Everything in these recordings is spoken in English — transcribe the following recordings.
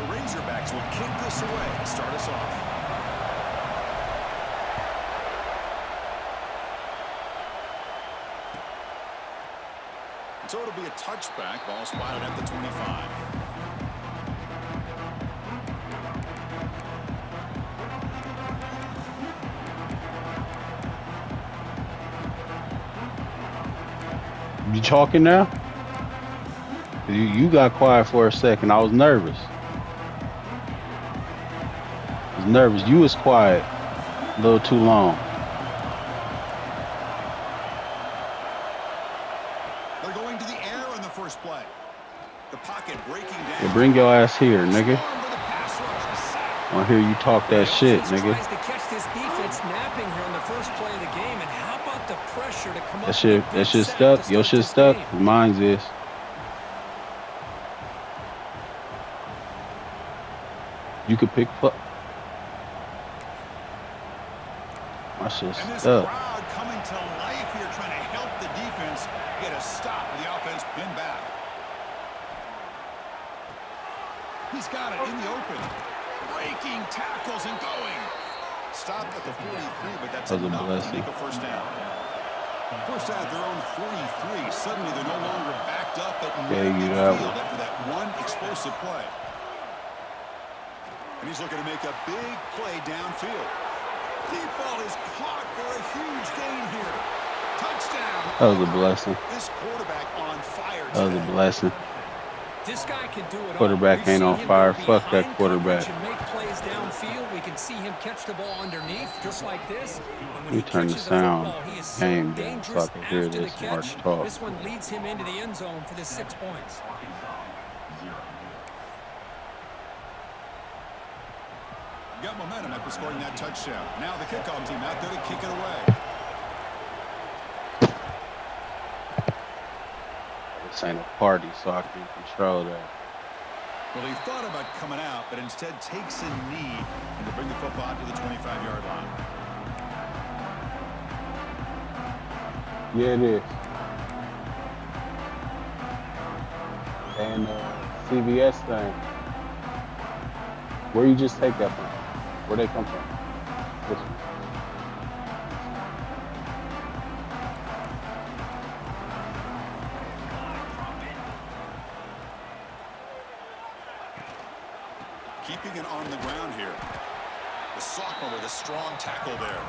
The Razorbacks will kick this away and start us off. So it'll be a touchback. Ball spotted at the 25. You talking now? You got quiet for a second. I was nervous. You was quiet a little too long. They're going to the air on the first play. The pocket breaking down. Yeah, bring your ass here, nigga. I want to hear you talk that shit, nigga. Tries to catch this defense napping here on the first play of the game, and how about the pressure to come up? That shit stuck. Your shit stuck. Mine's is. You could pick up. My shit's and this stuck. crowd coming to life here, trying to help the defense get a stop. The offense pinned back. He's got it in the open. Breaking tackles and going. Stopped at the 43, but that's enough to make a first down. First out their own 43. Suddenly they're no longer backed up at midfield after that one explosive play. And he's looking to make a big play downfield. Deep ball is caught for a huge gain here. Touchdown. That was a blessing. This quarterback on fire today. That was a blessing. This guy can do it. Quarterback ain't on fire. Fuck that quarterback. Make plays downfield. We can see him catch the ball underneath, just like this. We turn the sound game down so I can hear this Mark talk. This one leads him into the end zone for the 6 points. Got momentum after scoring that touchdown. Now the kickoff team out there to kick it away. This ain't a party, so I can control that. Well, he thought about coming out, but instead takes a knee and to bring the football to the 25-yard line. Yeah, it is. And CBS thing. Where you just take that from? Where they come from? Which one? Keeping it on the ground here. The sophomore with a strong tackle there.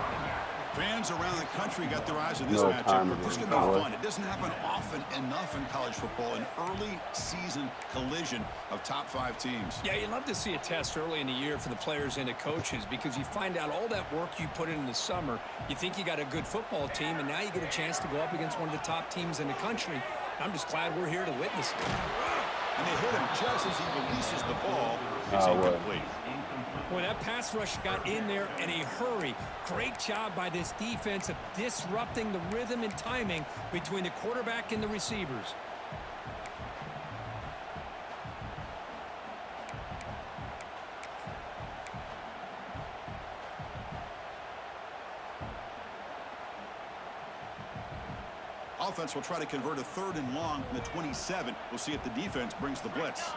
Fans around the country got their eyes on this matchup. This is going to be fun. It doesn't happen often enough in college football. An early season collision of top 5 teams. Yeah, you love to see a test early in the year for the players and the coaches because you find out all that work you put in the summer. You think you got a good football team, and now you get a chance to go up against one of the top teams in the country. I'm just glad we're here to witness it. And they hit him just as he releases the ball. It's incomplete. Boy, that pass rush got in there in a hurry. Great job by this defense of disrupting the rhythm and timing between the quarterback and the receivers. Offense will try to convert a 3rd and long from the 27. We'll see if the defense brings the blitz.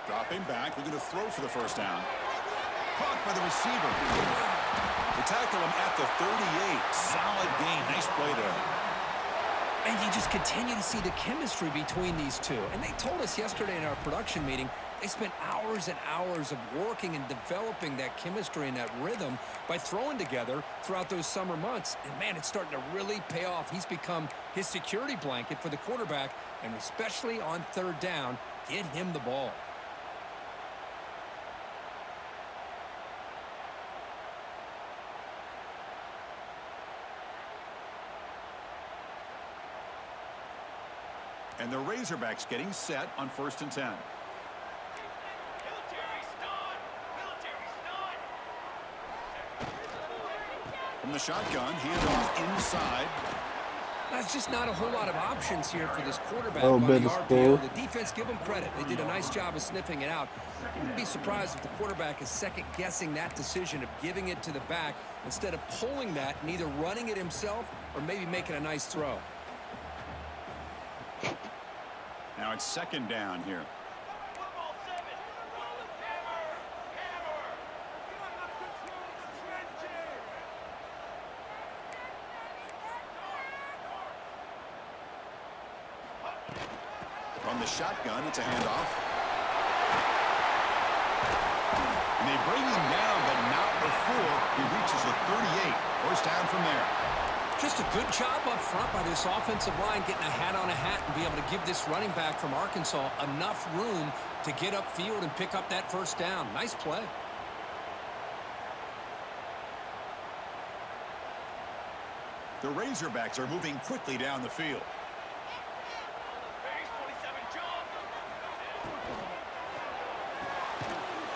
Dropping back, looking to throw for the first down. Caught by the receiver. They tackle him at the 38. Solid gain. Nice play there. And you just continue to see the chemistry between these two. And they told us yesterday in our production meeting, they spent hours and hours of working and developing that chemistry and that rhythm by throwing together throughout those summer months. And, man, it's starting to really pay off. He's become his security blanket for the quarterback, and especially on 3rd down, get him the ball. And the Razorbacks getting set on 1st and 10. From the shotgun, handoff inside. That's just not a whole lot of options here for this quarterback. Oh, bit of school. The defense, give them credit. They did a nice job of sniffing it out. I wouldn't be surprised if the quarterback is second-guessing that decision of giving it to the back instead of pulling that and either running it himself or maybe making a nice throw. Now it's second down here. From the shotgun, it's a handoff. And they bring him down, but not before he reaches the 38. First down from there. Just a good job up front by this offensive line, getting a hat on a hat and be able to give this running back from Arkansas enough room to get upfield and pick up that first down. Nice play. The Razorbacks are moving quickly down the field.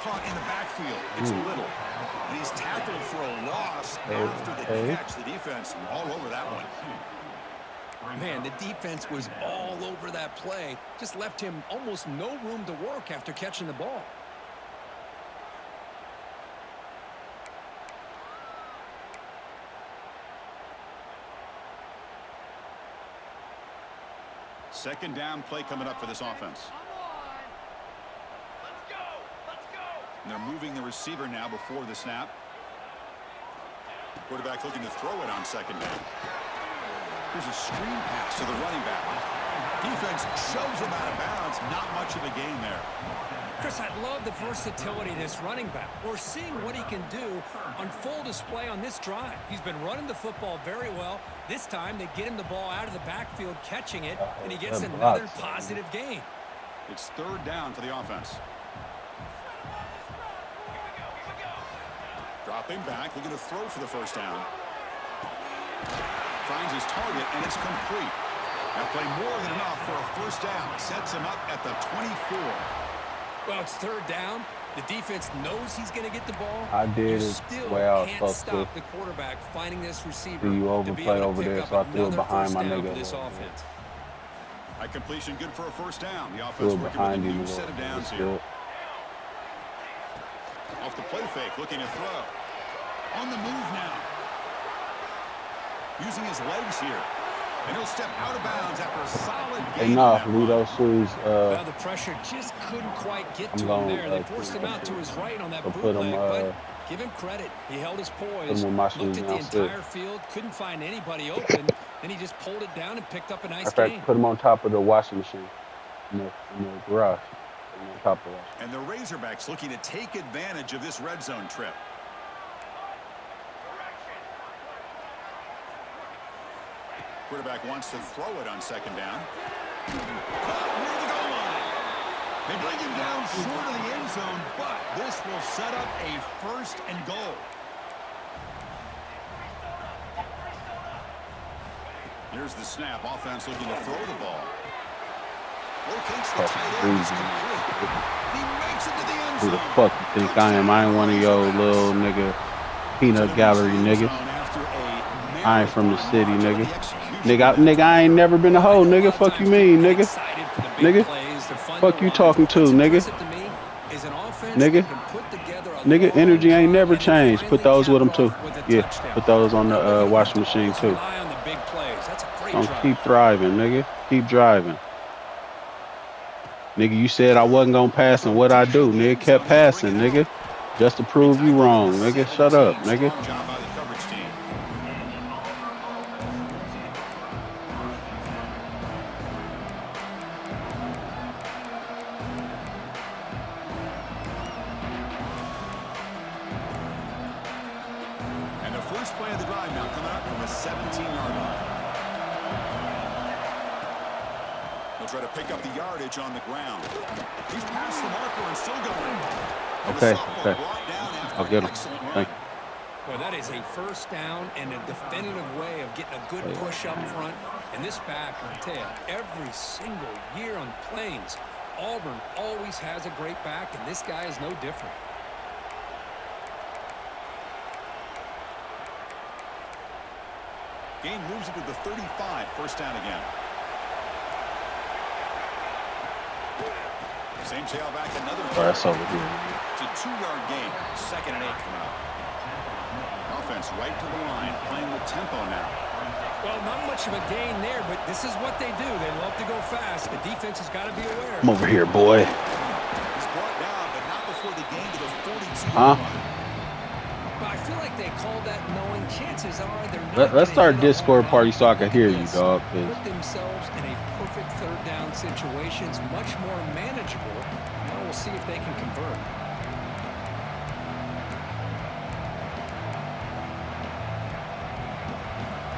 Caught in the backfield. It's Little. And he's tackled for a loss after the catch. The defense all over that one. Man, the defense was all over that play. Just left him almost no room to work after catching the ball. Second down play coming up for this offense. And they're moving the receiver now before the snap. Quarterback looking to throw it on second down. Here's a screen pass to the running back. Defense shoves him out of bounds. Not much of a gain there. Chris, I love the versatility of this running back. We're seeing what he can do on full display on this drive. He's been running the football very well. This time they get him the ball out of the backfield, catching it, and he gets another positive gain. It's third down for the offense. Dropping back, looking to throw for the first down. Finds his target, and it's complete. That play more than enough for a first down. Sets him up at the 24. Well, it's third down. The defense knows he's going to get the ball. I did it the way I was supposed to. The quarterback finding this receiver. You overplay over there, so I threw it behind my nigga. This offense. A completion good for a first down. The offense working with a new set of downs here. Off the play fake, looking to throw. On the move now. Using his legs here. And he'll step out of bounds after a solid gain. Enough, leave those shoes. Well, the pressure just couldn't quite get to him there. They forced him out to his right on that bootleg, but give him credit. He held his poise, looked at the entire field, couldn't find anybody open, and he just pulled it down and picked up a nice gain. Put him on top of the washing machine in the garage. On top of the and the Razorbacks looking to take advantage of this red zone trip. Quarterback wants to throw it on second down. Caught near the goal line. They bring him down short of the end zone, but this will set up a first and goal. Here's the snap. Offense looking to throw the ball. Locates the tight end. It's complete. He makes it to the end zone. Who the fuck you think I am? I ain't one of your little nigga peanut gallery niggas. I ain't from the city, nigga. Nigga, I ain't never been a hoe, nigga. Fuck you mean, nigga. Nigga. Fuck you talking to, nigga. Nigga, energy ain't never changed. Put those with them too. Yeah, put those on the washing machine too. Don't keep thriving, nigga. Keep driving. Nigga, you said I wasn't gonna pass, and what I do, nigga, kept passing, nigga. Just to prove you wrong, nigga. Shut up, nigga. First play of the drive now coming up from the 17-yard line. He'll try to pick up the yardage on the ground. He's past the marker and still going. Okay. I'll get him. Thank you. Well, that is a first down and a definitive way of getting a good push up front. And this back, I tell you, every single year on Plains, Auburn always has a great back, and this guy is no different. Gain moves it to the 35. First down again. Same tailback, another. That's over here. It's a 2-yard gain. 2nd and 8 coming up. Offense right to the line, playing with tempo now. Well, not much of a gain there, but this is what they do. They love to go fast. The defense has got to be aware. Come over here, boy. He's brought down, but not before the gain to the 42. Huh? But I feel like they called that knowing chances are they're not. Let's start Discord party so I can hear you, dog. Put themselves in a perfect third down situations, much more manageable. Now we'll see if they can convert.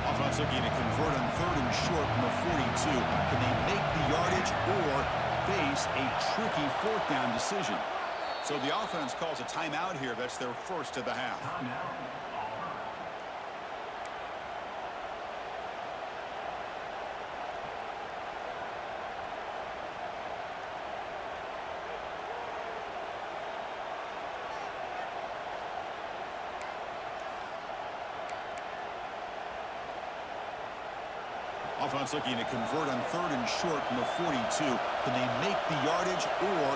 Offense looking to convert on 3rd and short from the 42. Can they make the yardage or face a tricky 4th down decision? So the offense calls a timeout here. That's their first of the half. Offense looking to convert on 3rd and short from the 42. Can they make the yardage or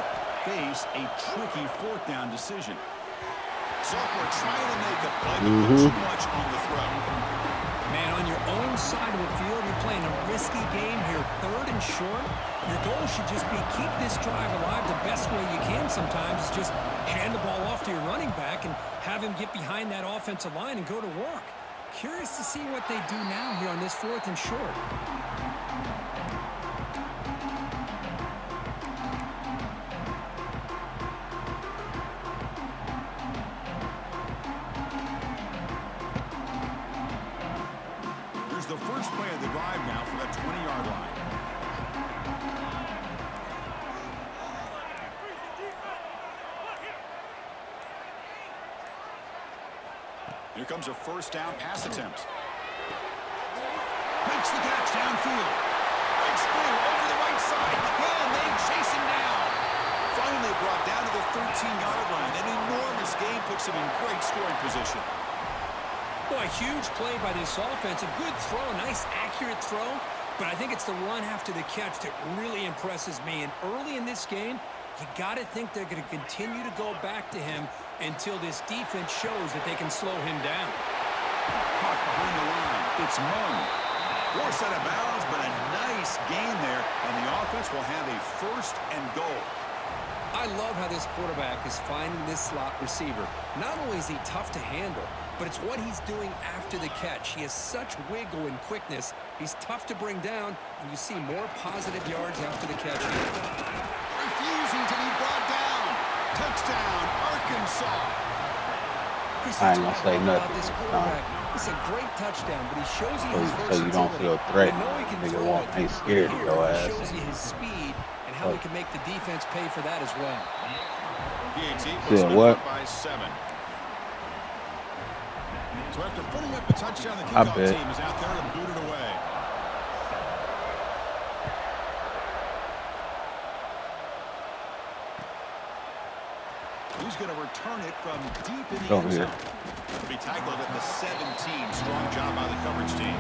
face a tricky 4th down decision? Sophomore trying to make a play, but too much on the throw. Man, on your own side of the field, you're playing a risky game here. 3rd and short. Your goal should just be keep this drive alive the best way you can sometimes. Is just hand the ball off to your running back and have him get behind that offensive line and go to work. Curious to see what they do now here on this 4th and short. Here's the first play of the drive now from that 20-yard line. Here comes a first down pass attempt. Makes the catch downfield. Breaks through over the right side. Can they chase him down? Finally brought down to the 13-yard line. An enormous gain puts him in great scoring position. Boy, huge play by this offense. A good throw, nice accurate throw. But I think it's the run after the catch that really impresses me. And early in this game, you got to think they're going to continue to go back to him until this defense shows that they can slow him down. Caught behind the line. It's Mung. Forced out of bounds, but a nice gain there. And the offense will have a 1st and goal. I love how this quarterback is finding this slot receiver. Not only is he tough to handle, but it's what he's doing after the catch. He has such wiggle and quickness. He's tough to bring down, and you see more positive yards after the catch. Refusing to be brought down. Touchdown, Arkansas. I ain't gonna say nothing. It's a great touchdown, but he shows you his So versatility. you don't feel threatened. I know he can Nigga throw won't, it. ain't scared of Here, your he ass. shows you his speed and how he can make the defense pay for that as well. PAT puts Yeah, it what? up by 7. So after putting up a touchdown, the I kickoff bet. team is out there to boot it away. He's going to return it from deep in the end zone. It'll be tackled at the 17. Strong job by the coverage team.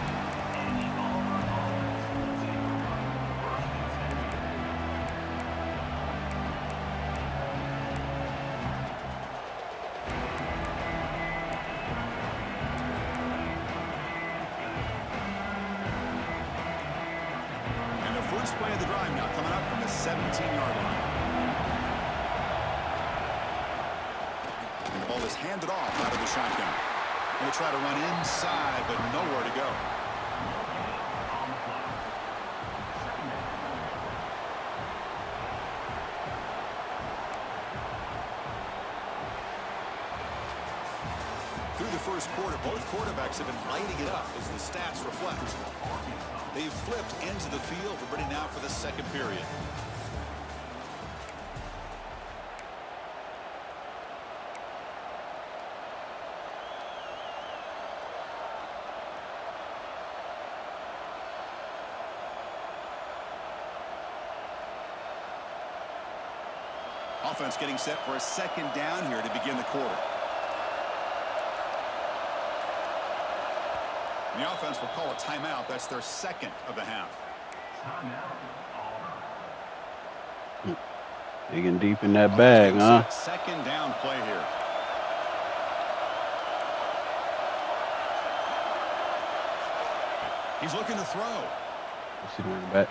And the first play of the drive now coming up from the 17-yard line. And the ball is handed off out of the shotgun. Going to try to run inside, but nowhere to go. Through the first quarter, both quarterbacks have been lighting it up as the stats reflect. They've flipped ends of the field. We're ready now for the second period. Offense getting set for a second down here to begin the quarter. The offense will call a timeout. That's their second of the half. Digging deep in that bag, huh? Second down play here. He's looking to throw. You see the running back.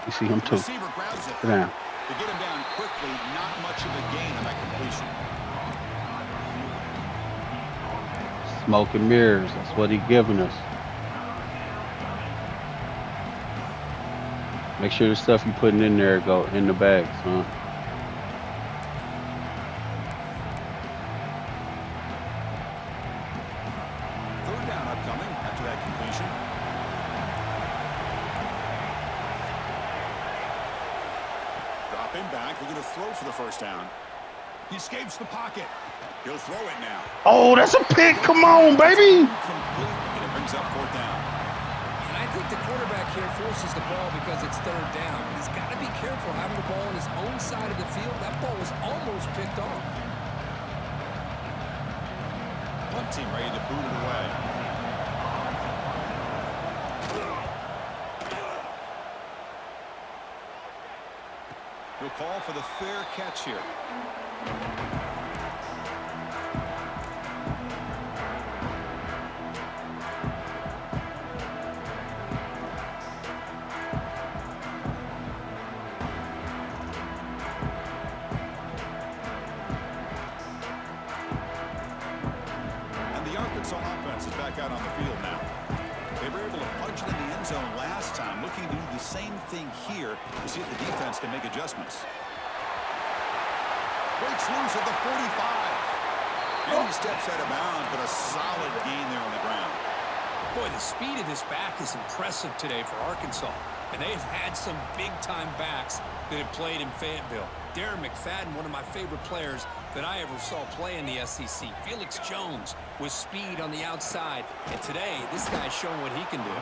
You see him too. Receiver grabs it. Sit down. To get him down quickly, not much of a gain on that completion. Smoke and mirrors. That's what he's giving us. Make sure the stuff you're putting in there go in the bag, son. Third down upcoming after that completion. Dropping back, looking to throw for the first down. He escapes the pocket. He'll throw it now. Oh, that's a pick. Come on, baby. Complete, and it brings up fourth down. And I think the quarterback here forces the ball because it's third down. But he's got to be careful having the ball on his own side of the field. That ball was almost picked off. Punt team ready to boot it away. He'll call for the fair catch here. Arkansas offense is back out on the field now. They were able to punch it in the end zone last time, looking to do the same thing here to see if the defense can make adjustments. Breaks loose at the 45. And he steps out of bounds, but a solid gain there on the ground. Boy, the speed of this back is impressive today for Arkansas. And they have had some big-time backs that have played in Fayetteville. Darren McFadden, one of my favorite players that I ever saw play in the SEC. Felix Jones with speed on the outside. And today, this guy's showing what he can do.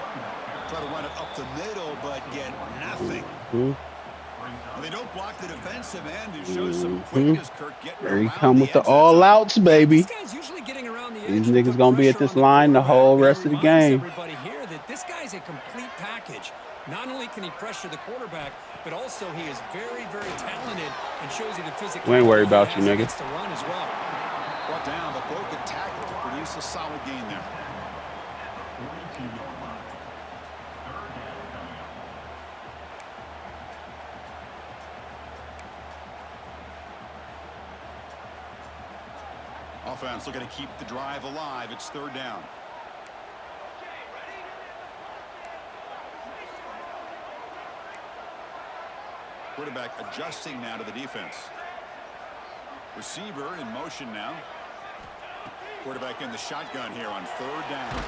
Try to run it up the middle, but get nothing. They don't block the defensive end. It shows some quickness, Kirk, getting There he around come the with the edge. all outs, baby. This guy's usually getting around the edge. These niggas gonna be at this line the whole rest of the game. Everybody here that this guy's a complete package. Not only can he pressure the quarterback, but also he is very, very talented and shows you the physical. We ain't worried about you, nigga. To run as well. Brought down the broken tackle to produce a solid gain there. Offense looking to keep the drive alive. It's third down. Quarterback adjusting now to the defense. Receiver in motion now. Quarterback in the shotgun here on third down.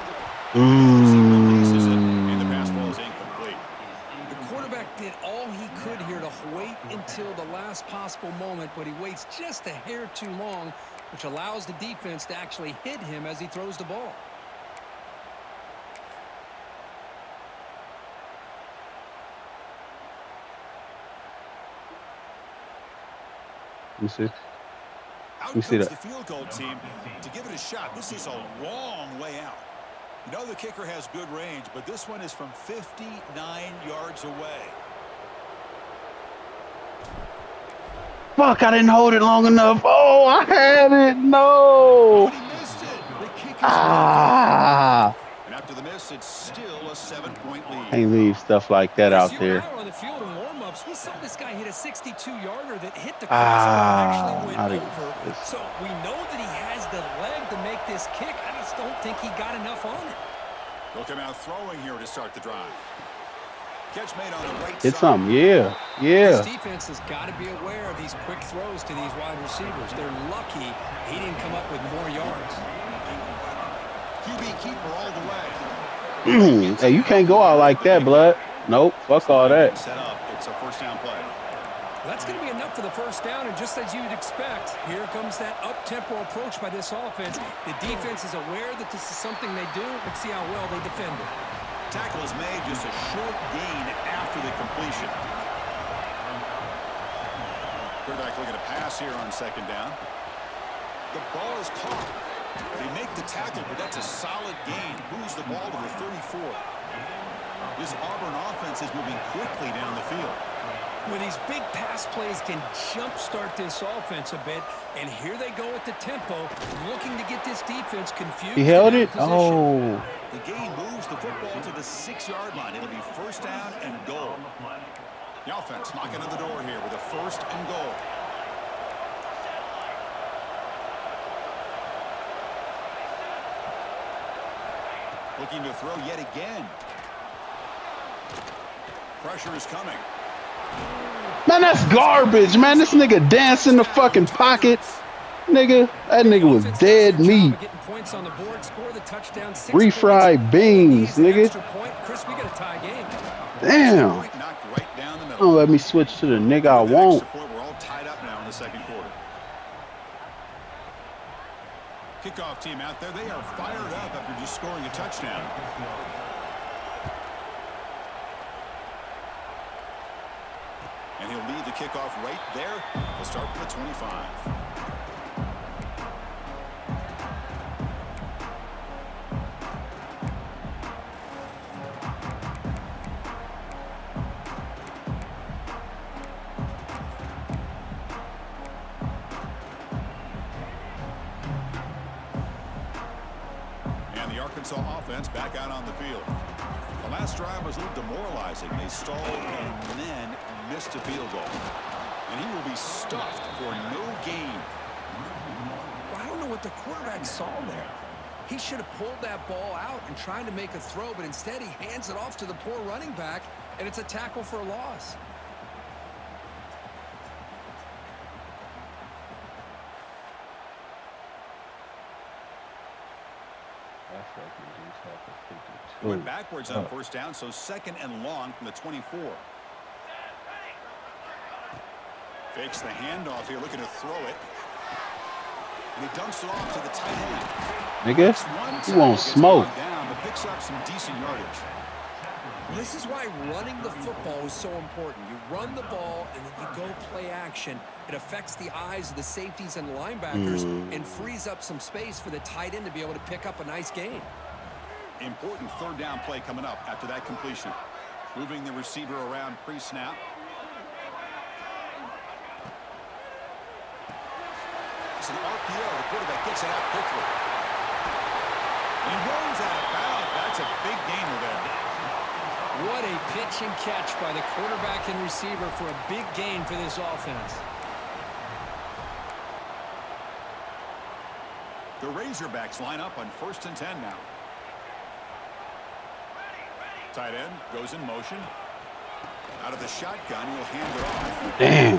And the pass ball is incomplete. The quarterback did all he could here to wait until the last possible moment, but he waits just a hair too long, which allows the defense to actually hit him as he throws the ball. You see? Out You see comes that? the field goal team to give it a shot. This is a long way out. You know the kicker has good range, but this one is from 59 yards away. Fuck, I didn't hold it long enough. Oh, I had it. No. But he missed it. The kick is Ah. and after the miss, it's still a 7-point lead. Can't leave stuff like that out there. On the field in warm-ups, we saw this guy hit a 62-yarder that hit the Ah, crossbar and I actually didn't- went over. So we know that he has the leg to make this kick. I just don't think he got enough on it. They'll come out throwing here to start the drive. Catch made on the right Hit side. something, yeah. This defense has got to be aware of these quick throws to these wide receivers. They're lucky he didn't come up with more yards. QB keeper all the way. Hey, you can't go out like that, blood. Nope, fuck all that. Set up. It's a first down play. Well, that's going to be enough for the first down, and just as you'd expect, here comes that up-tempo approach by this offense. The defense is aware that this is something they do. Let's see how well they defend it. Tackle is made, just a short gain after the completion. Quarterback looking to pass here on second down. The ball is caught. They make the tackle, but that's a solid gain. Moves the ball to the 34. This Auburn offense is moving quickly down the field. Well, these big pass plays can jumpstart this offense a bit, and here they go at the tempo, looking to get this defense confused. He held and out it? of position. Oh. The game moves the football to the 6-yard line. It'll be first down and goal. The offense knocking on the door here with a first and goal. Looking to throw yet again. Pressure is coming. Man, that's garbage, man. This nigga danced in the fucking pocket. Nigga, that nigga was dead meat. Refried beans, nigga. Damn. Don't let me switch to the nigga I want. We're all tied up now in the second quarter. Kickoff team out there. They are fired up after just scoring a touchdown. And he'll lead the kickoff right there. We'll start from the 25. And the Arkansas offense back out on the field. The last drive was a little demoralizing. They stalled and then missed a field goal. And he will be stuffed for no gain. Well, I don't know what the quarterback saw there. He should have pulled that ball out and tried to make a throw, but instead he hands it off to the poor running back, and it's a tackle for a loss. Went backwards on first down, so second and long from the 24. Fakes the handoff here, looking to throw it. And he dumps it off to the tight end. Nigga, you won't smoke. Down, but picks up some decent yardage. This is why running the football is so important. You run the ball, and then you go play action. It affects the eyes of the safeties and linebackers and frees up some space for the tight end to be able to pick up a nice gain. Important third down play coming up after that completion. Moving the receiver around pre-snap. It's an RPO. The quarterback gets it out quickly. He runs out of bounds. That's a big gainer there. What a pitch and catch by the quarterback and receiver for a big gain for this offense. The Razorbacks line up on 1st and 10 now. Tight end goes in motion. Out of the shotgun, he'll hand it off. Damn.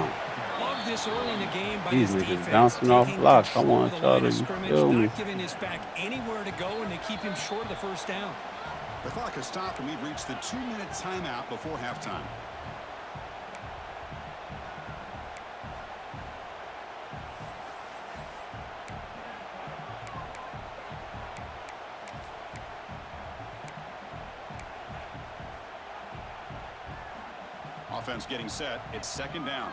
Love this early in the game by These his niggas defense, bouncing off taking blocks. I control want of the y'all line to of scrimmage, feel me. not giving his back anywhere to go, and to keep him short of the first down. The clock has stopped, and we've reached the 2-minute timeout before halftime. Offense getting set. It's second down.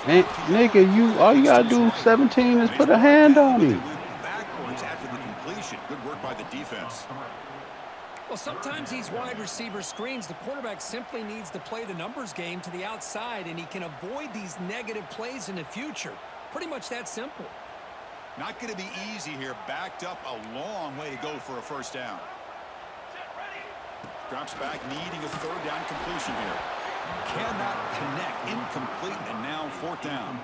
Man, nigga, all you gotta do 17 is put a hand on him. Backwards after the completion. Good work by the defense. Well, sometimes these wide receiver screens, the quarterback simply needs to play the numbers game to the outside, and he can avoid these negative plays in the future. Pretty much that simple. Not going to be easy here. Backed up a long way to go for a first down. Drops back, needing a third down completion here. Cannot connect. Incomplete, and now 4th down.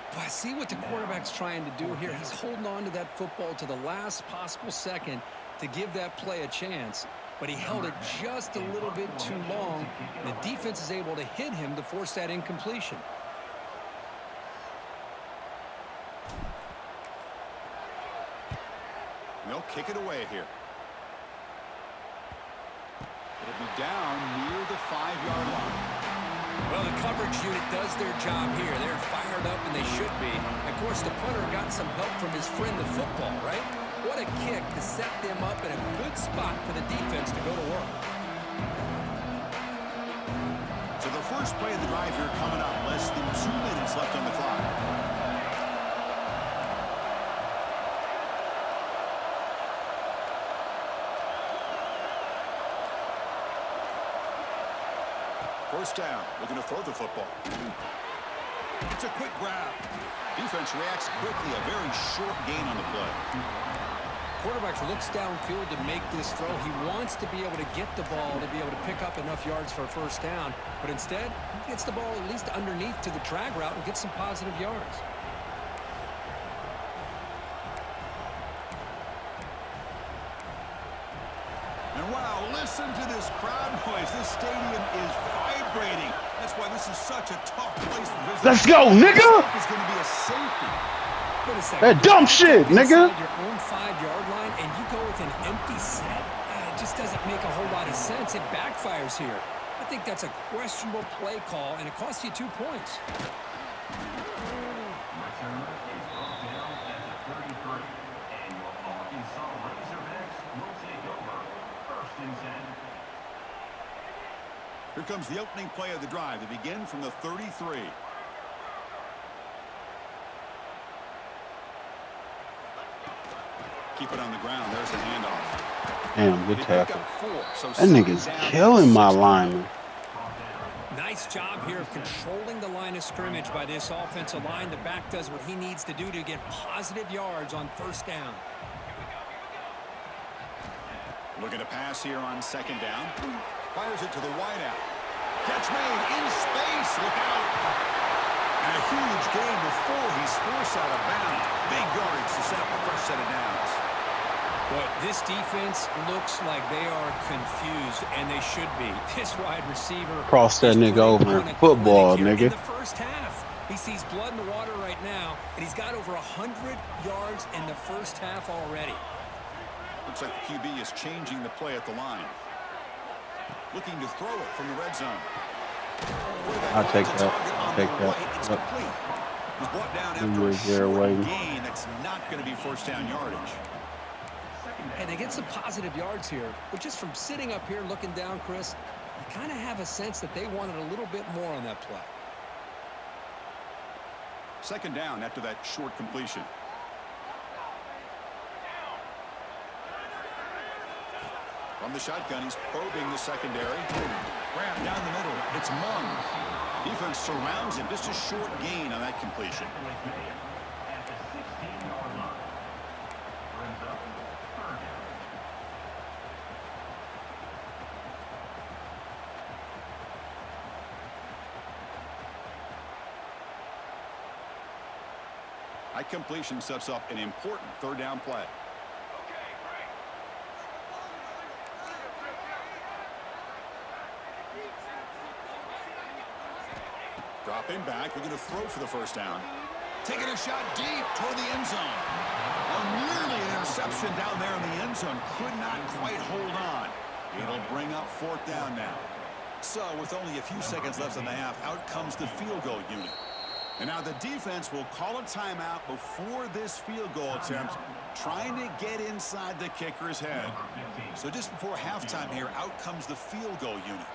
But I see what the quarterback's trying to do here. He's holding on to that football to the last possible second to give that play a chance. But he held it just a little bit too long. The defense is able to hit him to force that incompletion. They'll kick it away here. It'll be down near the 5-yard line. Well, the coverage unit does their job here. They're fired up, and they should be. Of course, the punter got some help from his friend, the football, right? What a kick to set them up in a good spot for the defense to go to work. So the first play of the drive here coming up. Less than 2 minutes left on the clock. First down, looking to throw the football. It's a quick grab. Defense reacts quickly. A very short gain on the play. Quarterback looks downfield to make this throw. He wants to be able to get the ball to be able to pick up enough yards for a first down. But instead, he gets the ball at least underneath to the drag route and gets some positive yards. And wow, listen to this crowd noise. This stadium is vibrating. That's why this is such a tough place for visitors. Let's go, nigga! It's going to be a safety. That dumb shit, nigga. Your own 5-yard line, and you go with an empty set. It just doesn't make a whole lot of sense. It backfires here. I think that's a questionable play call, and it costs you 2 points. Here comes the opening play of the drive. They begin from the 33. Keep it on the ground. There's a handoff. Damn, good tackle. So that nigga's killing my lineman. Nice job here of controlling the line of scrimmage by this offensive line. The back does what he needs to do to get positive yards on first down. Look at a pass here on second down. Fires it to the wideout. Catch made in space. Look out. And a huge gain before he's forced out of bounds. Big yardage to set up the first set of downs. But this defense looks like they are confused, and they should be. This wide receiver cross that nigga over in football, nigga. In the first half, he sees blood in the water right now, and he's got over 100 yards in the first half already. Looks like the QB is changing the play at the line. Looking to throw it from the red zone. I'll take that. I'll take that. It's complete. He's brought down after a short gain. That's not going to be first down yardage. And they get some positive yards here, but just from sitting up here looking down, Chris, you kind of have a sense that they wanted a little bit more on that play. Second down after that short completion. From the shotgun, he's probing the secondary. Grab down the middle. It's Mung. Defense surrounds him. Just a short gain on that completion. That completion sets up an important third down play. Dropping back, looking to throw for the first down. Taking a shot deep toward the end zone. Nearly an interception down there in the end zone. Could not quite hold on. It'll bring up fourth down now. So with only a few seconds left in the half, out comes the field goal unit. And now the defense will call a timeout before this field goal attempt, trying to get inside the kicker's head. So just before halftime here, out comes the field goal unit.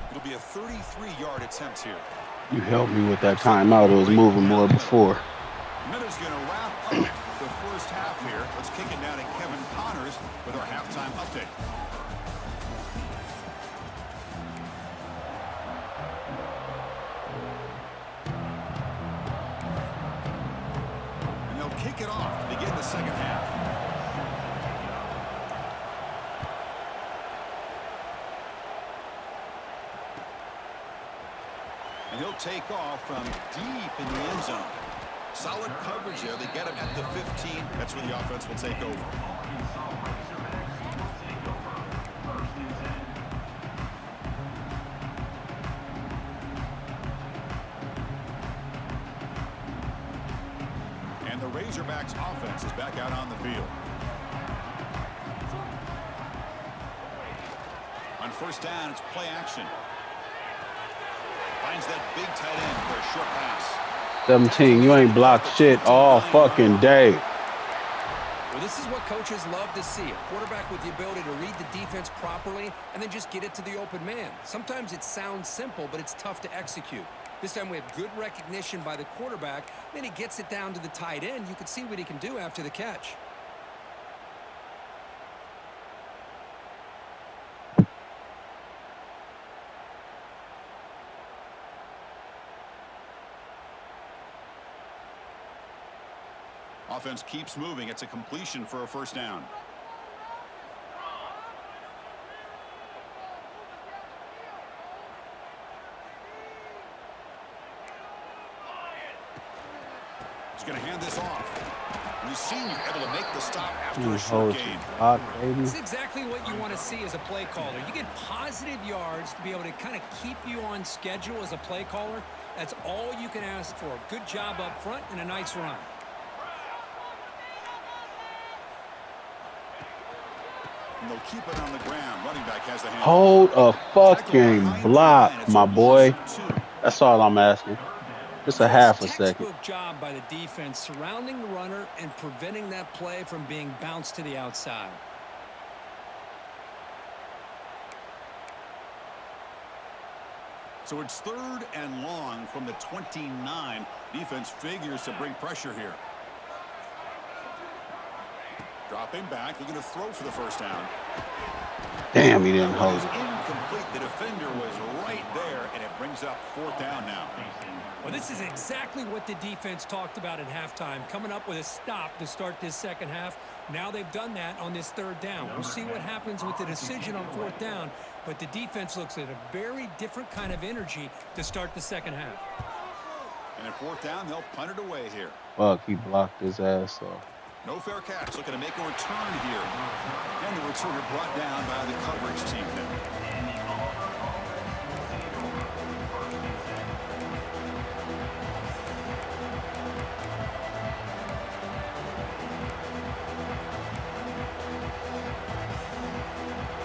It'll be a 33-yard attempt here. You helped me with that timeout. It was moving more before. Minute's going to wrap up the first half here. Let's kick it down to Kevin Connors with our halftime update. And they'll kick it off to begin the second half. And he'll take off from deep in the end zone. Solid coverage there. They get him at the 15. That's where the offense will take over. And the Razorbacks offense is back out on the field. On first down, it's play action. Finds that big tight end for a short pass. 17, you ain't blocked shit all fucking day. Well, this is what coaches love to see. A quarterback with the ability to read the defense properly and then just get it to the open man. Sometimes it sounds simple, but it's tough to execute. This time we have good recognition by the quarterback. Then he gets it down to the tight end. You can see what he can do after the catch. Offense keeps moving. It's a completion for a first down. He's going to hand this off. We've seen you able to make the stop after a short gain. It's exactly what you want to see as a play caller. You get positive yards to be able to kind of keep you on schedule as a play caller. That's all you can ask for. Good job up front and a nice run. And they'll keep it on the ground. Running back has the hand. Hold a fucking block, my boy. That's all I'm asking. Just a half a second. Textbook job by the defense surrounding the runner and preventing that play from being bounced to the outside. So it's 3rd and long from the 29. Defense figures to bring pressure here. Dropping back, looking to throw for the first down. Damn, he didn't hold it. Incomplete. The defender was right there, and it brings up 4th down now. Well, this is exactly what the defense talked about at halftime, coming up with a stop to start this second half. Now they've done that on this 3rd down. We'll see what happens with the decision on 4th down, but the defense looks at a very different kind of energy to start the second half. And at 4th down, they'll punt it away here. Fuck, he blocked his ass off. No fair catch, looking to make a return here. And the returner brought down by the coverage team now.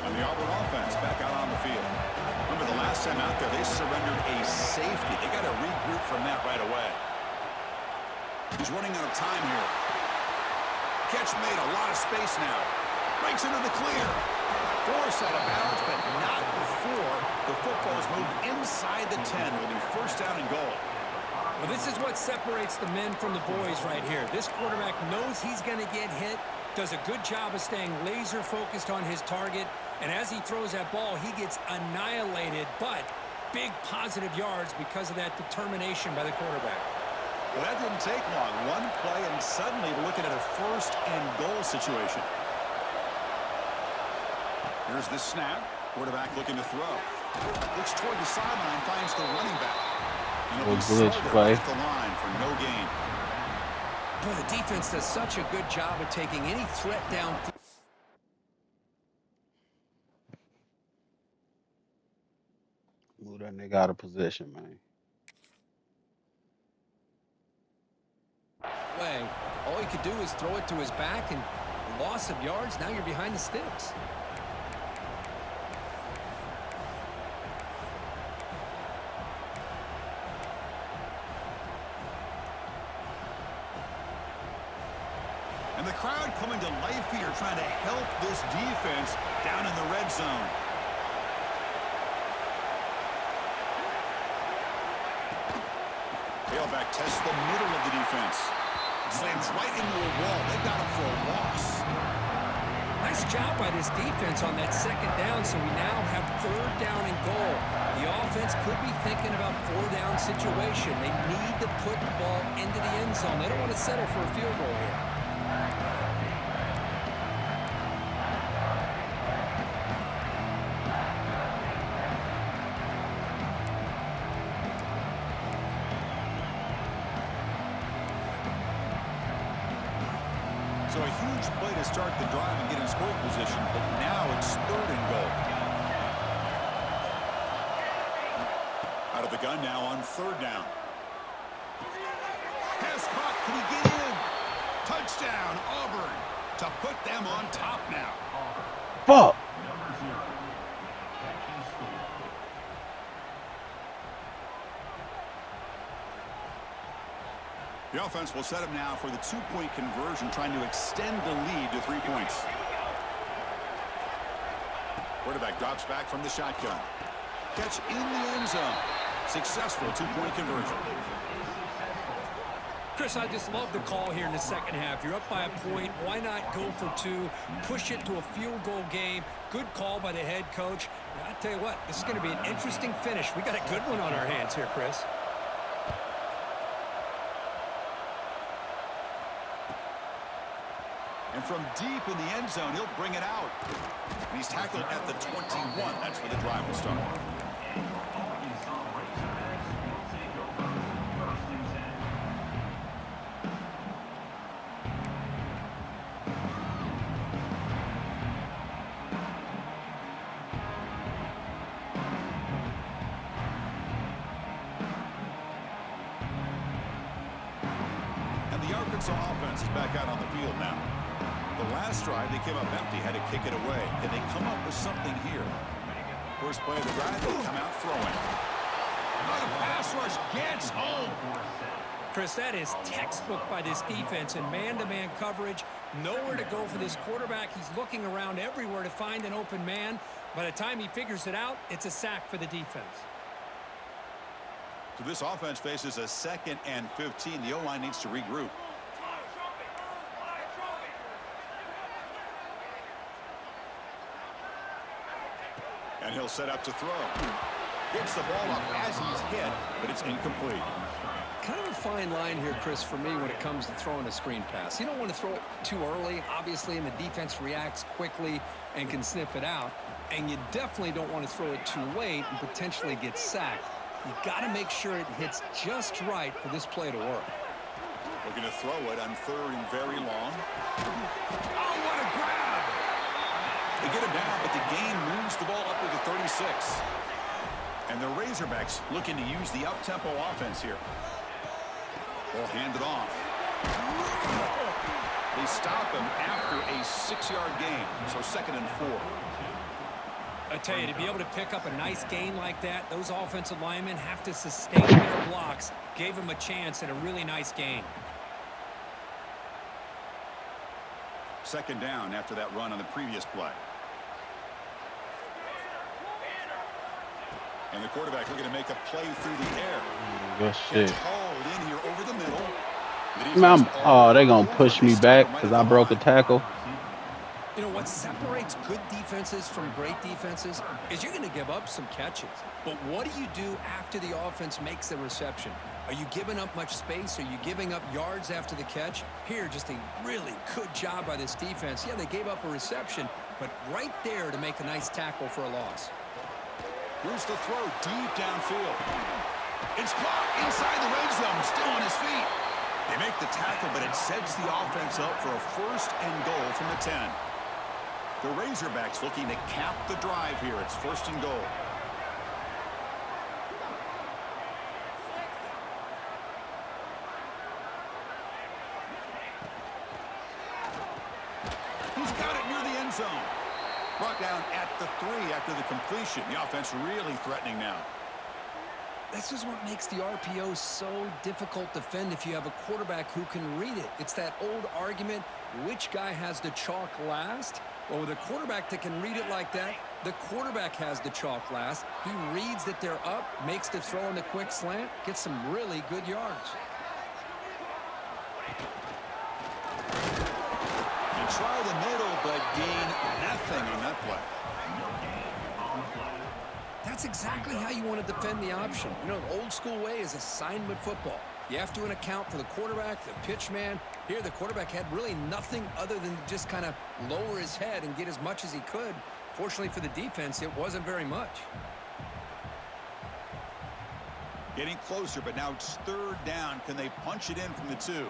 The Auburn offense back out on the field. Remember the last time out there, they surrendered a safety. They got to regroup from that right away. He's running out of time here. Catch made, a lot of space now. Breaks into the clear. Forced out of bounds, but not before the football's moved inside the 10. Will be 1st down and goal. Well, this is what separates the men from the boys right here. This quarterback knows he's going to get hit, does a good job of staying laser focused on his target, and as he throws that ball, he gets annihilated, but big positive yards because of that determination by the quarterback. Well, that didn't take long. One play, and suddenly we're looking at a 1st and goal situation. Here's the snap. Quarterback looking to throw. Looks toward the sideline, finds the running back. And it'll be glitch play. off the line for no gain. Boy, the defense does such a good job of taking any threat down. Move that nigga out of position, man. Way. All he could do is throw it to his back, and loss of yards, now you're behind the sticks. And the crowd coming to life here, trying to help this defense down in the red zone. Tailback tests the middle of the defense. Slams right into a wall. They got him for a loss. Nice job by this defense on that 2nd down, so we now have 3rd down and goal. The offense could be thinking about 4th down situation. They need to put the ball into the end zone. They don't want to settle for a field goal here. So a huge play to start the drive and get in scoring position, but now it's 3rd and goal. Out of the gun now on 3rd down. Pass caught, can he get in? Touchdown, Auburn, to put them on top now. Fuck. The offense will set up now for the 2-point conversion, trying to extend the lead to 3 points. Quarterback drops back from the shotgun. Catch in the end zone. Successful 2-point conversion. Chris, I just love the call here in the second half. You're up by a point. Why not go for 2? Push it to a field goal game. Good call by the head coach. I tell you what, this is going to be an interesting finish. We got a good one on our hands here, Chris. And from deep in the end zone, he'll bring it out. And he's tackled at the 21. That's where the drive will start. The Arkansas offense is back out on the field now. The last drive, they came up empty, had to kick it away. Can they come up with something here? First play of the drive, they come out throwing. Another pass rush gets home. Chris, that is textbook by this defense in man-to-man coverage. Nowhere to go for this quarterback. He's looking around everywhere to find an open man. By the time he figures it out, it's a sack for the defense. So this offense faces a 2nd and 15. The O-line needs to regroup. And he'll set up to throw. Gets the ball up as he's hit, but it's incomplete. Kind of a fine line here, Chris, for me when it comes to throwing a screen pass. You don't want to throw it too early, obviously, and the defense reacts quickly and can sniff it out. And you definitely don't want to throw it too late and potentially get sacked. You got to make sure it hits just right for this play to work. Looking to throw it on 3rd and very long. Oh, what a grab! They get him down, but the gain moves the ball up to the 36. And the Razorbacks looking to use the up-tempo offense here. Ball handed off. They stop him after a 6-yard gain, so 2nd and 4. I tell you, to be able to pick up a nice gain like that, those offensive linemen have to sustain their blocks. Gave him a chance at a really nice gain. 2nd down after that run on the previous play. And the quarterback looking to make a play through the air. Good shit. Hauled in here over the middle. Oh, they gonna push me back because I broke a tackle. You know, what separates good defenses from great defenses is you're going to give up some catches. But what do you do after the offense makes the reception? Are you giving up much space? Are you giving up yards after the catch? Here, just a really good job by this defense. Yeah, they gave up a reception, but right there to make a nice tackle for a loss. Here's the throw deep downfield. It's caught inside the red zone, still on his feet. They make the tackle, but it sets the offense up for a 1st and goal from the 10. The Razorbacks looking to cap the drive here. It's 1st and goal. He's got it near the end zone. Brought down at the 3 after the completion. The offense really threatening now. This is what makes the RPO so difficult to defend if you have a quarterback who can read it. It's that old argument, which guy has the chalk last? Well, with a quarterback that can read it like that, the quarterback has the chalk last. He reads that they're up, makes the throw in the quick slant, gets some really good yards. And try the middle, but gain nothing on that play. That's exactly how you want to defend the option. You know, the old school way is assignment football. You have to account for the quarterback, the pitch man. Here, the quarterback had really nothing other than just kind of lower his head and get as much as he could. Fortunately for the defense, it wasn't very much. Getting closer, but now it's 3rd down. Can they punch it in from the 2?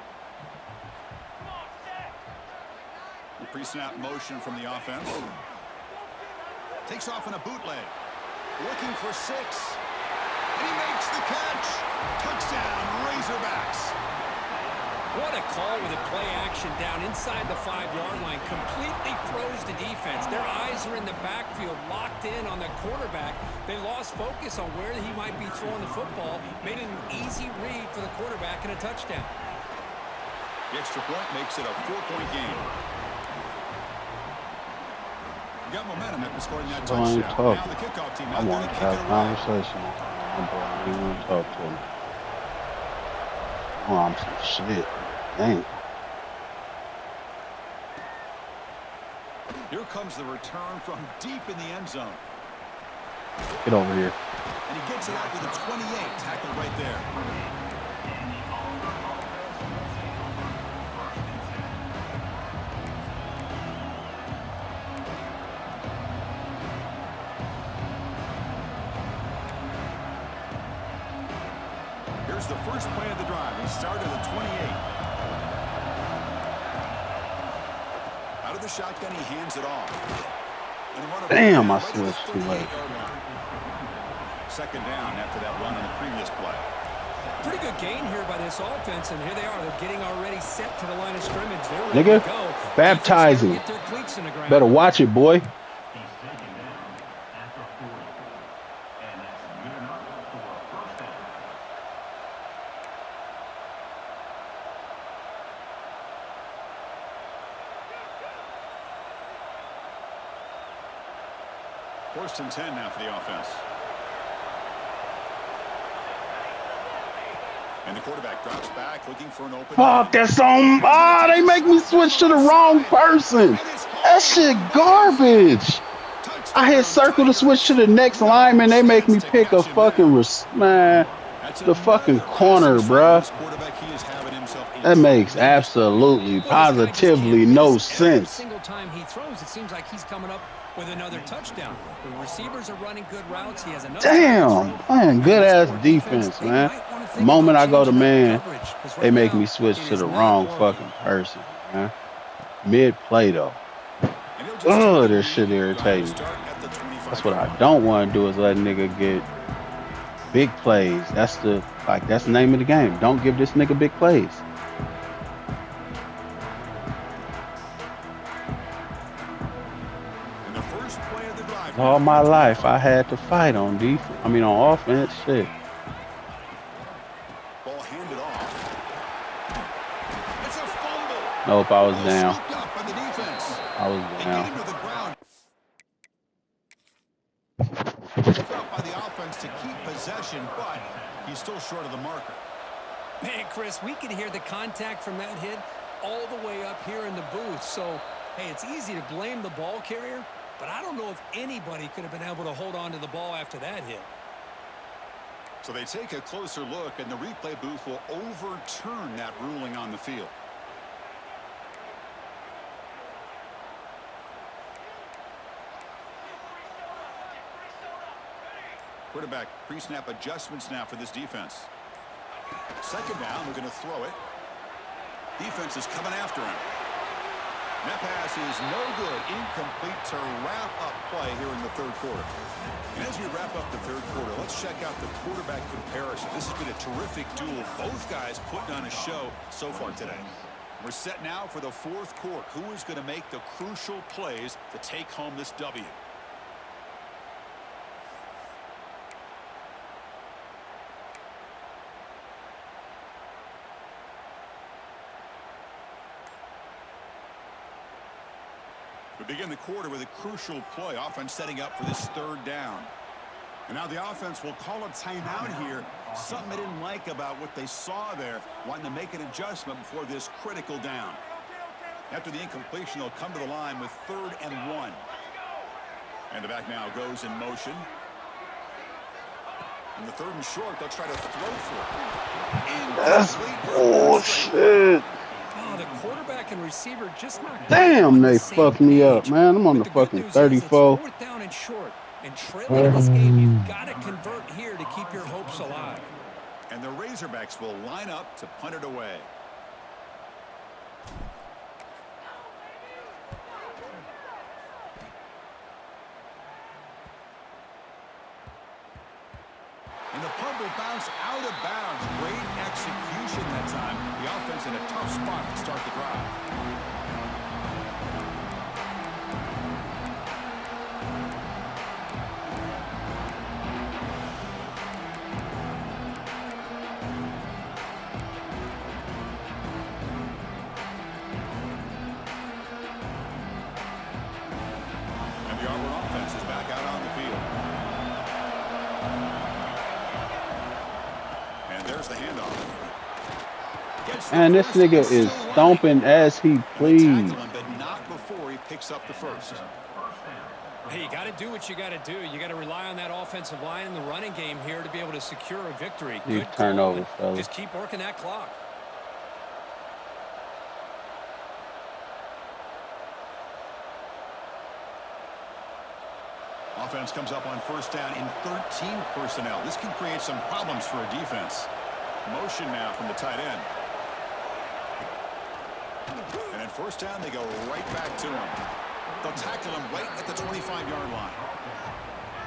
The pre-snap motion from the offense. Takes off in a bootleg. Looking for 6. And he makes the catch. Touchdown, Razorbacks. What a call with a play action down inside the 5-yard line. Completely throws the defense. Their eyes are in the backfield, locked in on the quarterback. They lost focus on where he might be throwing the football. Made an easy read for the quarterback and a touchdown. The extra point makes it a 4-point game. You got momentum after scoring that touchdown. Now the kickoff team I want to have a conversation. I don't want to talk to him. Oh, I'm some shit. Dang. Here comes the return from deep in the end zone. Get over here. And he gets it out to the 28. Tackled right there. the first play of the drive. He started at 28. Out of the shotgun, he hands it off. Damn, I switched too late. Second down after that run on the previous play. Pretty good gain here by this offense, and here they are. They're getting already set to the line of scrimmage. They're ready Nigga, to go. baptizing. Get their cleats in the ground. Better watch it, boy. First and 10 now for the offense. And the quarterback drops back, looking for an open. Fuck, that's on. Ah, they make me switch to the wrong person. That shit garbage. I hit circle to switch to the next lineman. They make me pick a fucking man. The fucking corner, bruh. That makes absolutely, positively no sense. Single time he throws, it seems like he's coming up with another touchdown. The receivers are running good routes. He has another. Damn, playing good ass defense, man. The moment I go to man, they make me switch to the wrong fucking person, man. Mid play though. Oh, this shit irritating. That's what I don't want to do is let a nigga get big plays. That's the name of the game. Don't give this nigga big plays. All my life, I had to fight on defense. I mean, on offense, shit. Ball handed off. It's a fumble. Nope, I was down. I was down. By the offense to keep possession, but he's still short of the marker. Man, Chris, we could hear the contact from that hit all the way up here in the booth. So, hey, it's easy to blame the ball carrier. But I don't know if anybody could have been able to hold on to the ball after that hit. So they take a closer look, and the replay booth will overturn that ruling on the field. Quarterback pre-snap adjustments now for this defense. Second down, we're going to throw it. Defense is coming after him. That pass is no good, incomplete to wrap up play here in the third quarter. And as we wrap up the third quarter, let's check out the quarterback comparison. This has been a terrific duel. Both guys putting on a show so far today. We're set now for the fourth quarter. Who is going to make the crucial plays to take home this W? We begin the quarter with a crucial play. Offense setting up for this third down. And now the offense will call a timeout here. Something they didn't like about what they saw there. Wanting to make an adjustment before this critical down. After the incompletion, they'll come to the line with 3rd and 1. And the back now goes in motion. And the 3rd and short, they'll try to throw for it. That's bullshit. The quarterback and receiver just not. Damn, they fucked me up, man. I'm on the fucking 34. Down and short. And trailing this game, you've got to convert here to keep your hopes alive. And the Razorbacks will line up to punt it away. And the punt will bounce out of bounds. Great execution that time. The offense in a tough spot to start the drive. And the Auburn offense is back out on the field. There's the handoff. And this nigga is stomping as he please. But not before he picks up the first. Hey, you got to do what you got to do. You got to rely on that offensive line in the running game here to be able to secure a victory. Good turnover, fellas. Just keep working that clock. Offense comes up on first down in 13 personnel. This can create some problems for a defense. Motion now from the tight end. And at first down, they go right back to him. They'll tackle him right at the 25-yard line.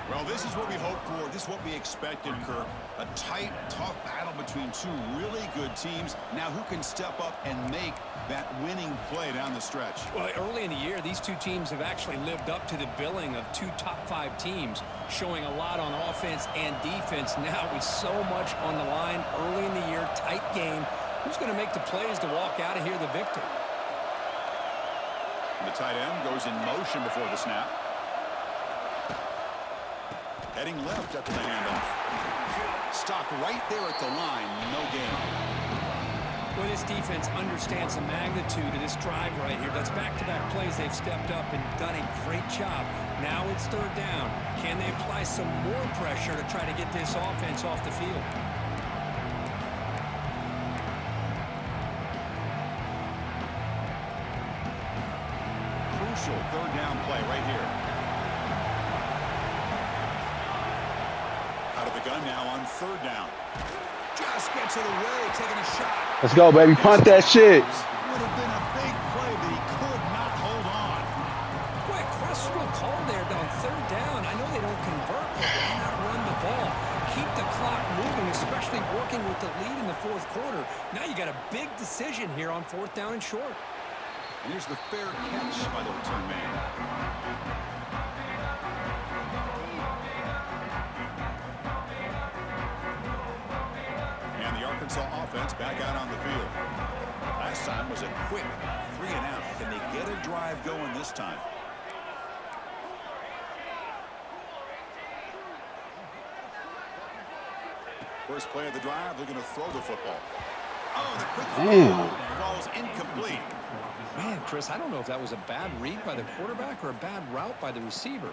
Well, this is what we hoped for. This is what we expected, Kirk. A tight, tough battle between two really good teams. Now, who can step up and make that winning play down the stretch? Well, early in the year, these two teams have actually lived up to the billing of two top-5 teams, showing a lot on offense and defense. Now, with so much on the line early in the year, tight game, who's going to make the plays to walk out of here the victor? The tight end goes in motion before the snap. Heading left after the handoff. Stop right there at the line. No gain. Well, this defense understands the magnitude of this drive right here. That's back-to-back plays. They've stepped up and done a great job. Now it's third down. Can they apply some more pressure to try to get this offense off the field? Crucial third down play right here. Out of the gun now on third down. Just gets it away, taking a shot. Let's go, baby. Punt that shit. Would have been a big play, but he could not hold on. Boy, questionable call there on third down. I know they don't convert, but why not run the ball? Keep the clock moving, especially working with the lead in the fourth quarter. Now you got a big decision here on fourth down and short. And here's the fair catch by the return man. And the Arkansas offense back out on the field. Last time was a quick 3-and-out. Can they get a drive going this time? First play of the drive, they're going to throw the football. Oh, the quick throw falls incomplete. Man, Chris, I don't know if that was a bad read by the quarterback or a bad route by the receiver.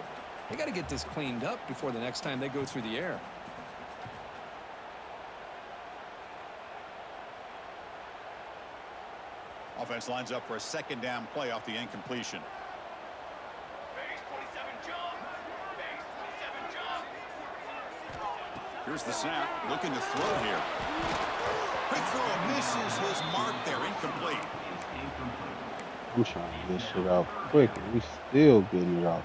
They got to get this cleaned up before the next time they go through the air. Offense lines up for a second down play off the incompletion. Here's the snap, looking to throw here. Quick throw, misses his mark there, incomplete. I'm trying to get shit out quick, and we still getting it off.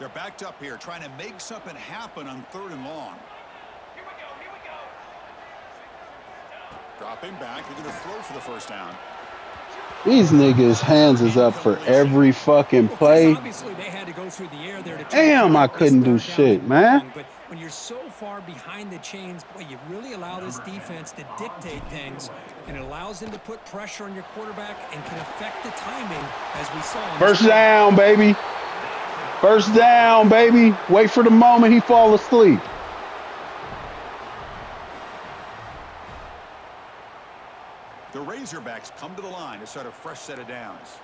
They're backed up here, trying to make something happen on third and long. Here we go. Dropping back, they're going to throw for the first down. These niggas' hands is up for every fucking play. Damn, I couldn't do shit, man. But when you're so far behind the chains, boy, you really allow this defense to dictate things, and it allows them to put pressure on your quarterback and can affect the timing, as we saw. First down, baby. First down, baby. Wait for the moment he fall asleep. The Razorbacks come to the line to start a fresh set of downs.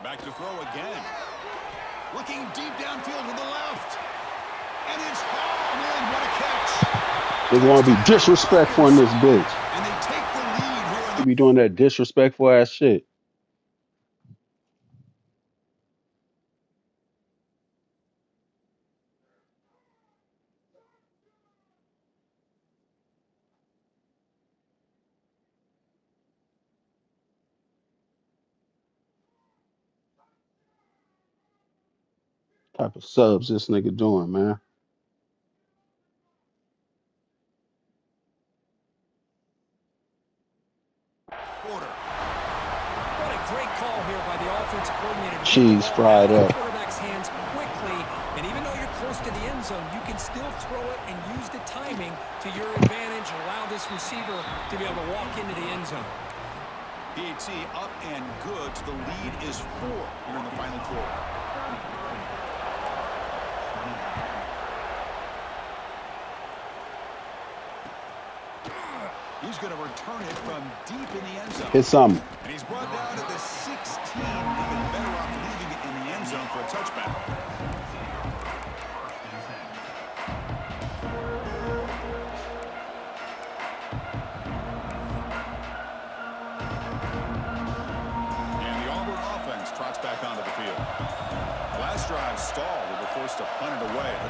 Back to throw again. Looking deep downfield to the left. And it's hauled in. What a catch. They want to be disrespectful in this bitch. And they take the lead here. They be doing that disrespectful ass shit. Type of subs this nigga doing, man. What a great call here by the offensive coordinator. Cheese fried up. Quarterback's hands quickly, and even though you're close to the end zone, you can still throw it and use the timing to your advantage. Allow this receiver to be able to walk into the end zone. PAT up and good. The lead is 4 here in the final quarter. He's going to return it from deep in the end zone. Hit something. And he's brought down at the 16. Even better off leaving it in the end zone for a touchback.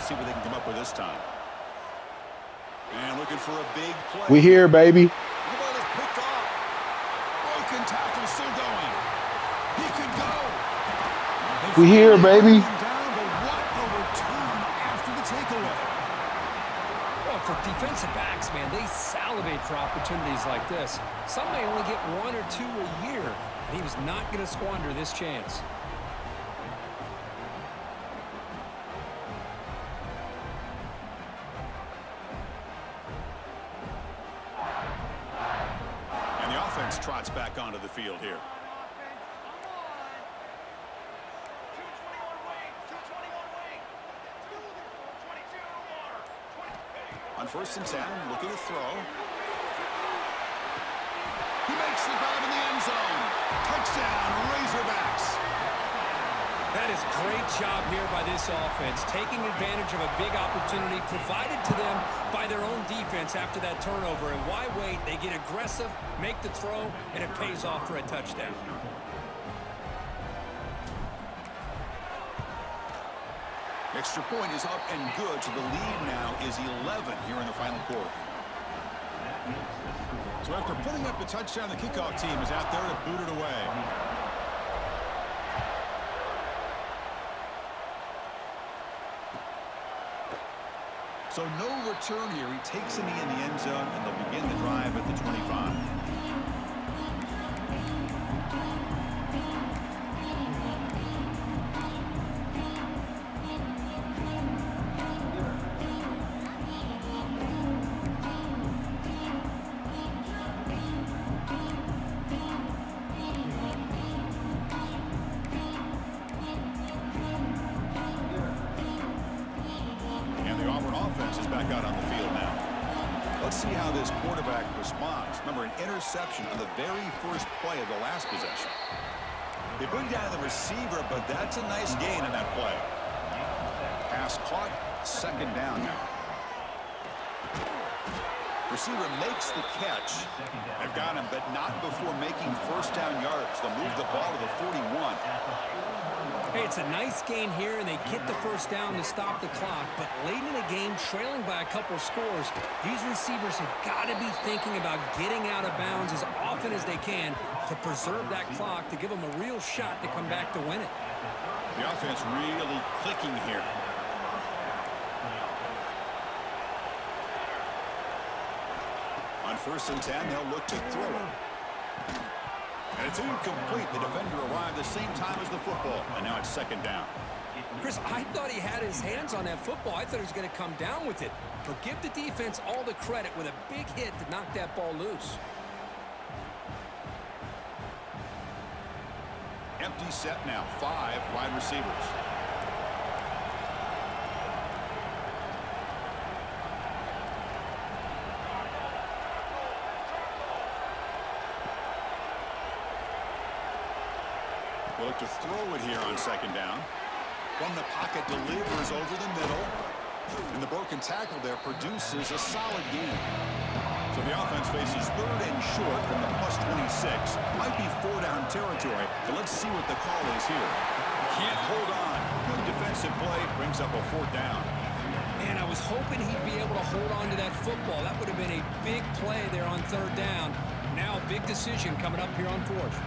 see what they can come up with this time. And looking for a big play. We here, baby. The ball is picked off. Broken tackle still going. He could go. We here, baby. Down, but what a return after the takeaway. Well, for defensive backs, man, they salivate for opportunities like this. Some may only get 1 or 2 a year, and he was not going to squander this chance. And the offense trots back onto the field here. On 1st and 10, looking to throw. He makes the grab in the end zone. Touchdown, Razorbacks. That is great job here by this offense, taking advantage of a big opportunity provided to them by their own defense after that turnover. And why wait? They get aggressive, make the throw, and it pays off for a touchdown. Extra point is up and good, so the lead now is 11 here in the final quarter. So after putting up the touchdown, the kickoff team is out there to boot it away. So no return here. He takes a knee in the end zone, and they'll begin the drive at the 25. Auburn offense is back out on the field now. Let's see how this quarterback responds. Remember, an interception on the very first play of the last possession. They bring down the receiver, but that's a nice gain in that play. Pass caught, 2nd down now. Receiver makes the catch. They've got him, but not before making 1st down yards. They'll move the ball to the 41. Hey, it's a nice gain here, and they get the 1st down to stop the clock. But late in the game, trailing by a couple scores, these receivers have got to be thinking about getting out of bounds as often as they can to preserve that clock, to give them a real shot to come back to win it. The offense really clicking here. On 1st and 10, they'll look to throw it. And it's incomplete. The defender arrived the same time as the football, and now it's 2nd down. Chris, I thought he had his hands on that football. I thought he was going to come down with it. But give the defense all the credit with a big hit to knock that ball loose. Empty set now. 5 wide receivers. We'll look to throw it here on 2nd down. From the pocket, delivers over the middle. And the broken tackle there produces a solid gain. So the offense faces 3rd and short from the +26. Might be 4-down territory, but let's see what the call is here. Can't hold on. Good defensive play, brings up a 4th down. Man, I was hoping he'd be able to hold on to that football. That would have been a big play there on 3rd down. Now a big decision coming up here on 4th.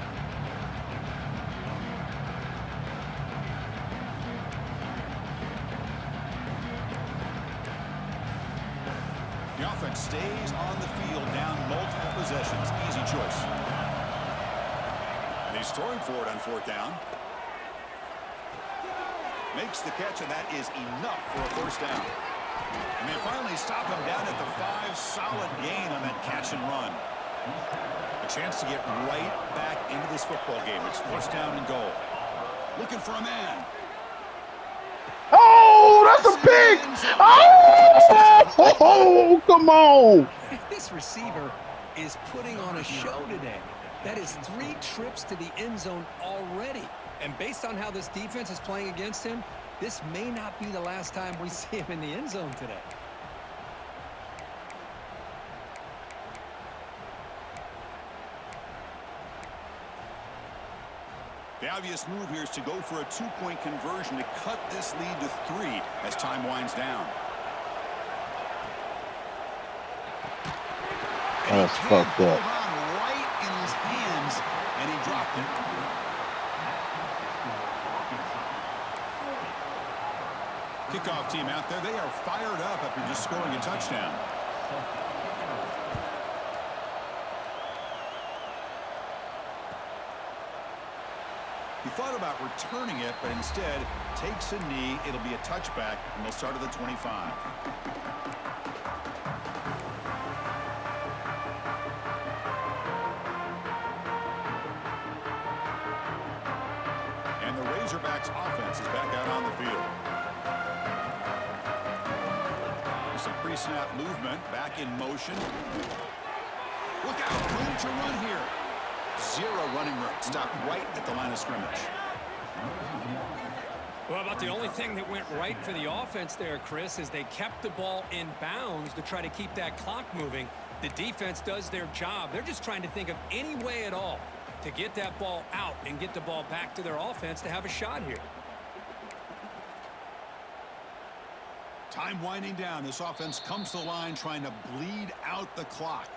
The offense stays on the field, down multiple possessions. Easy choice. And he's throwing for it on 4th down. Makes the catch, and that is enough for a 1st down. And they finally stop him down at the 5. Solid gain on that catch and run. A chance to get right back into this football game. It's 1st down and goal. Looking for a man. Oh, that's a pick! Oh, come on! This receiver is putting on a show today. That is 3 trips to the end zone already. And based on how this defense is playing against him, this may not be the last time we see him in the end zone today. The obvious move here is to go for a 2-point conversion to cut this lead to 3 as time winds down. That's fucked up. Right in his hands, and he dropped it. Kickoff team out there, they are fired up after just scoring a touchdown. He thought about returning it, but instead takes a knee. It'll be a touchback, and they'll start at the 25. And the Razorbacks offense is back out on the field. Some pre-snap movement, back in motion. Look out, room to run here. 0 running room. Stopped right at the line of scrimmage. Well, about the only thing that went right for the offense there, Chris, is they kept the ball in bounds to try to keep that clock moving. The defense does their job. They're just trying to think of any way at all to get that ball out and get the ball back to their offense to have a shot here. Time winding down. This offense comes to the line trying to bleed out the clock.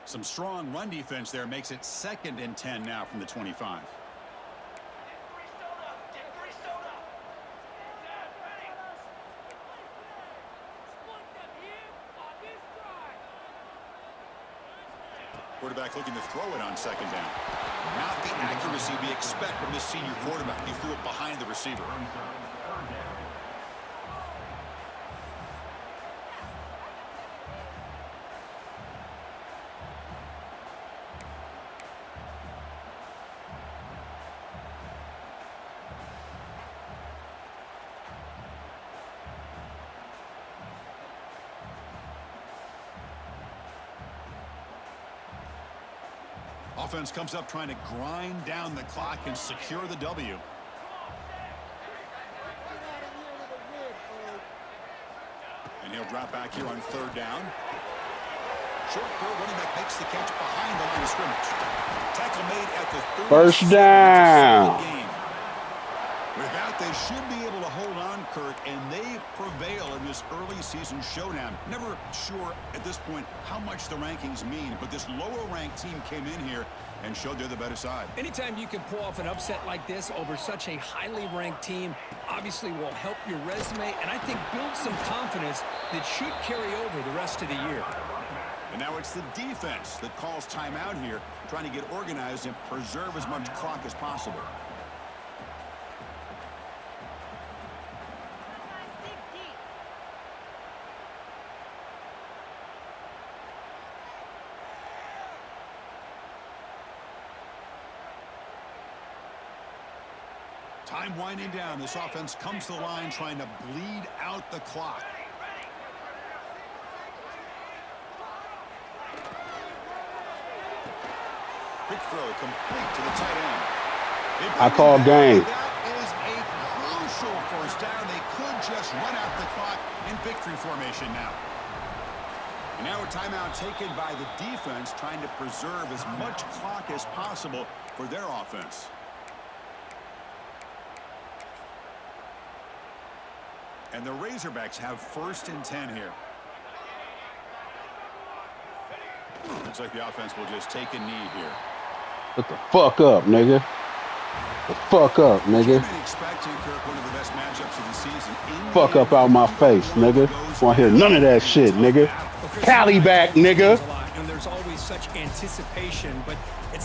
Some strong run defense there makes it 2nd and 10 now from the 25. Quarterback looking to throw it on 2nd down. Not the accuracy we expect from this senior quarterback. He threw it behind the receiver. Offense comes up trying to grind down the clock and secure the W. And he'll drop back here on 3rd down. Short throw, running back makes the catch behind the line of scrimmage. Tackle made at the 1st down. With that, they should be able to hold on, Kirk, and they prevail in this early season showdown. Never sure at this point how much the rankings mean, but this lower-ranked team came in here and showed they're the better side. Anytime you can pull off an upset like this over such a highly ranked team, obviously will help your resume, and I think build some confidence that should carry over the rest of the year. And now it's the defense that calls timeout here, trying to get organized and preserve as much clock as possible. Time winding down. This offense comes to the line trying to bleed out the clock. Quick throw complete to the tight end. I call game. That is a crucial 1st down. They could just run out the clock in victory formation now. And now a timeout taken by the defense trying to preserve as much clock as possible for their offense. And the Razorbacks have 1st and 10 here. Looks like the offense will just take a knee here. What the fuck up, nigga? The fuck up, nigga. Expecting Kirk one of the best matchups of the season. Fuck up out my face, nigga. Want to hear none of that shit, nigga. Cali back, nigga. And there's always such anticipation, but it's